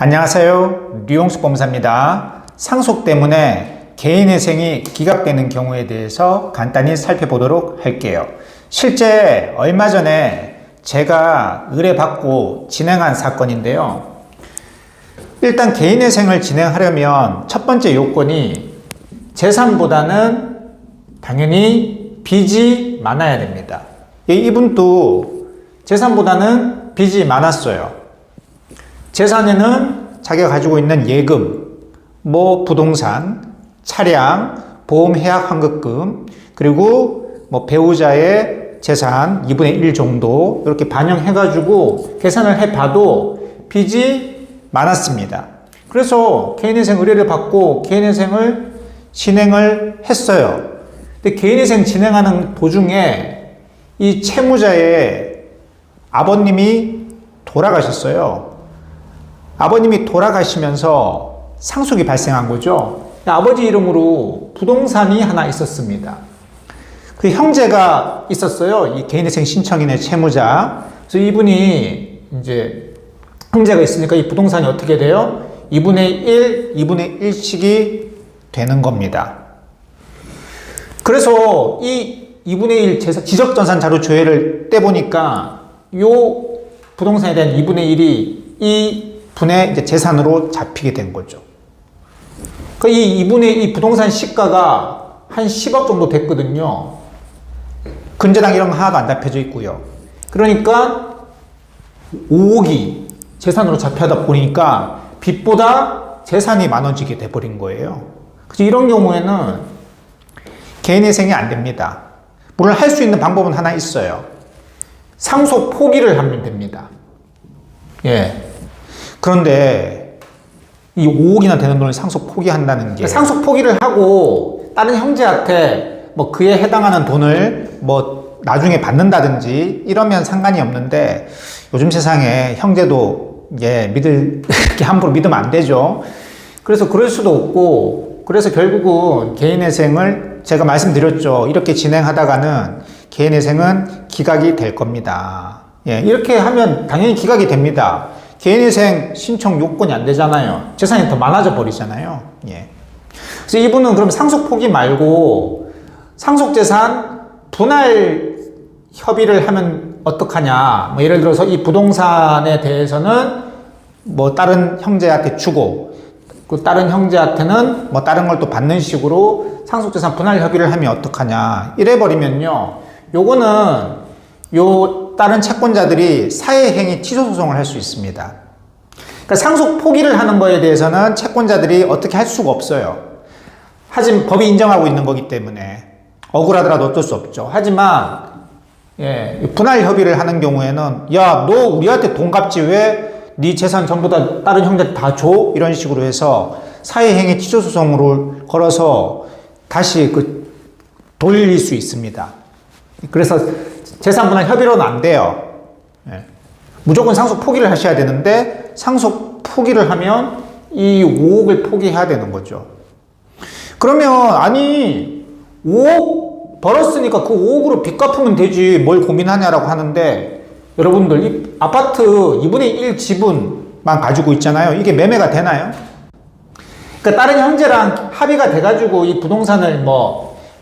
안녕하세요. 류용수 검사입니다. 상속 때문에 개인회생이 기각되는 경우에 대해서 간단히 살펴보도록 할게요. 실제 얼마 전에 제가 의뢰받고 진행한 사건인데요. 일단 개인회생을 진행하려면 첫 번째 요건이 재산보다는 당연히 빚이 많아야 됩니다. 이분도 재산보다는 빚이 많았어요. 재산에는 자기가 가지고 있는 예금, 부동산, 차량, 보험 해약 환급금, 그리고 배우자의 재산 2분의 1 정도 이렇게 반영해가지고 계산을 해봐도 빚이 많았습니다. 그래서 개인회생 의뢰를 받고 개인회생을 진행을 했어요. 근데 개인회생 진행하는 도중에 이 채무자의 아버님이 돌아가셨어요. 아버님이 돌아가시면서 상속이 발생한 거죠. 아버지 이름으로 부동산이 하나 있었습니다. 그 형제가 있었어요. 이 개인회생 신청인의 채무자. 그래서 이분이 이제 형제가 있으니까 이 부동산이 어떻게 돼요? 2분의 1, 2분의 1씩이 되는 겁니다. 그래서 이 2분의 1 지적전산 자료 조회를 떼보니까 요 부동산에 대한 2분의 1이 이 분의 이제 재산으로 잡히게 된 거죠. 이 2분의 2 부동산 시가가 한 10억 정도 됐거든요. 근저당 이런 거 하나도 안 잡혀져 있고요. 그러니까 5억이 재산으로 잡혀다 보니까 빚보다 재산이 많아지게 돼버린 거예요. 그래서 이런 경우에는 개인회생이 안 됩니다. 물론 할 수 있는 방법은 하나 있어요. 상속 포기를 하면 됩니다. 그런데 이 5억이나 되는 돈을 상속 포기한다는 게 상속 포기를 하고 다른 형제한테 그에 해당하는 돈을 나중에 받는다든지 이러면 상관이 없는데 요즘 세상에 형제도 이렇게 함부로 믿으면 안 되죠. 그래서 그럴 수도 없고 그래서 결국은 개인회생을 제가 말씀드렸죠. 이렇게 진행하다가는 개인회생은 기각이 될 겁니다. 이렇게 하면 당연히 기각이 됩니다. 개인회생 신청 요건이 안 되잖아요. 재산이 더 많아져 버리잖아요. 그래서 이분은 그럼 상속 포기 말고 상속재산 분할 협의를 하면 어떡하냐. 예를 들어서 이 부동산에 대해서는 다른 형제한테 주고 그 다른 형제한테는 다른 걸 또 받는 식으로 상속재산 분할 협의를 하면 어떡하냐. 이래버리면요. 요거는 다른 채권자들이 사회행위 취소소송을 할 수 있습니다. 그러니까 상속 포기를 하는 거에 대해서는 채권자들이 어떻게 할 수가 없어요. 하지만 법이 인정하고 있는 거기 때문에 억울하더라도 어쩔 수 없죠. 하지만 분할 협의를 하는 경우에는 너 우리한테 돈 갚지 왜 네 재산 전부 다 다른 형제한테 다 줘? 이런 식으로 해서 사회행위 취소소송을 걸어서 다시 돌릴 수 있습니다. 그래서 재산 분할 협의로는 안 돼요. 무조건 상속 포기를 하셔야 되는데 상속 포기를 하면 이 5억을 포기해야 되는 거죠. 그러면 5억 벌었으니까 그 5억으로 빚 갚으면 되지 뭘 고민하냐라고 하는데 여러분들 이 아파트 2분의 1 지분만 가지고 있잖아요. 이게 매매가 되나요? 그러니까 다른 형제랑 합의가 돼가지고 이 부동산을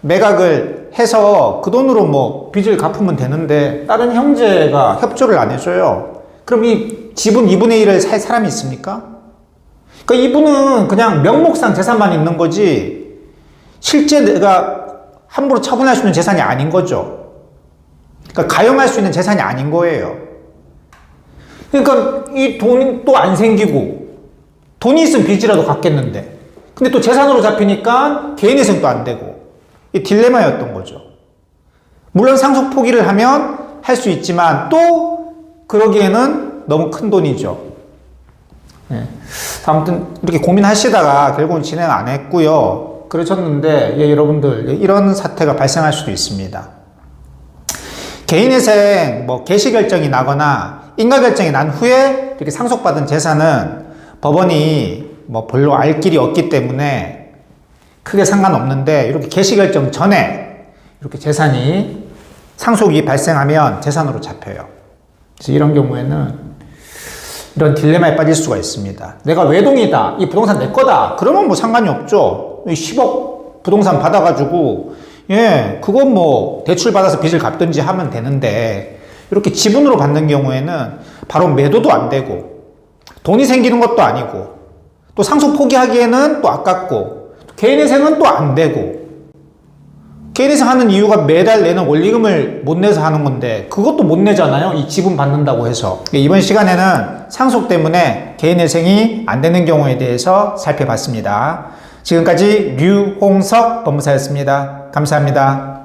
매각을 해서 그 돈으로 빚을 갚으면 되는데 다른 형제가 협조를 안 해줘요. 그럼 이 지분 2분의 1을 살 사람이 있습니까? 그러니까 이분은 그냥 명목상 재산만 있는 거지 실제 내가 함부로 처분할 수 있는 재산이 아닌 거죠. 그러니까 가용할 수 있는 재산이 아닌 거예요. 그러니까 이 돈이 또 안 생기고 돈이 있으면 빚이라도 갚겠는데 근데 또 재산으로 잡히니까 개인회생도 안 되고 이 딜레마였던 거죠. 물론 상속 포기를 하면 할 수 있지만 또 그러기에는 너무 큰 돈이죠. 아무튼 이렇게 고민하시다가 결국은 진행 안 했고요. 그러셨는데 여러분들 이런 사태가 발생할 수도 있습니다. 개인회생 개시 결정이 나거나 인가 결정이 난 후에 이렇게 상속받은 재산은 법원이 별로 알 길이 없기 때문에 크게 상관없는데 이렇게 개시 결정 전에 이렇게 재산이 상속이 발생하면 재산으로 잡혀요. 그래서 이런 경우에는 이런 딜레마에 빠질 수가 있습니다. 내가 외동이다. 이 부동산 내 거다. 그러면 뭐 상관이 없죠. 10억 부동산 받아가지고, 예, 그건 뭐 대출 받아서 빚을 갚든지 하면 되는데, 이렇게 지분으로 받는 경우에는 바로 매도도 안 되고, 돈이 생기는 것도 아니고, 또 상속 포기하기에는 또 아깝고, 개인회생은 또 안 되고, 개인회생 하는 이유가 매달 내는 원리금을 못 내서 하는 건데 그것도 못 내잖아요. 이 지분 받는다고 해서. 이번 시간에는 상속 때문에 개인회생이 안 되는 경우에 대해서 살펴봤습니다. 지금까지 류홍석 법무사였습니다. 감사합니다.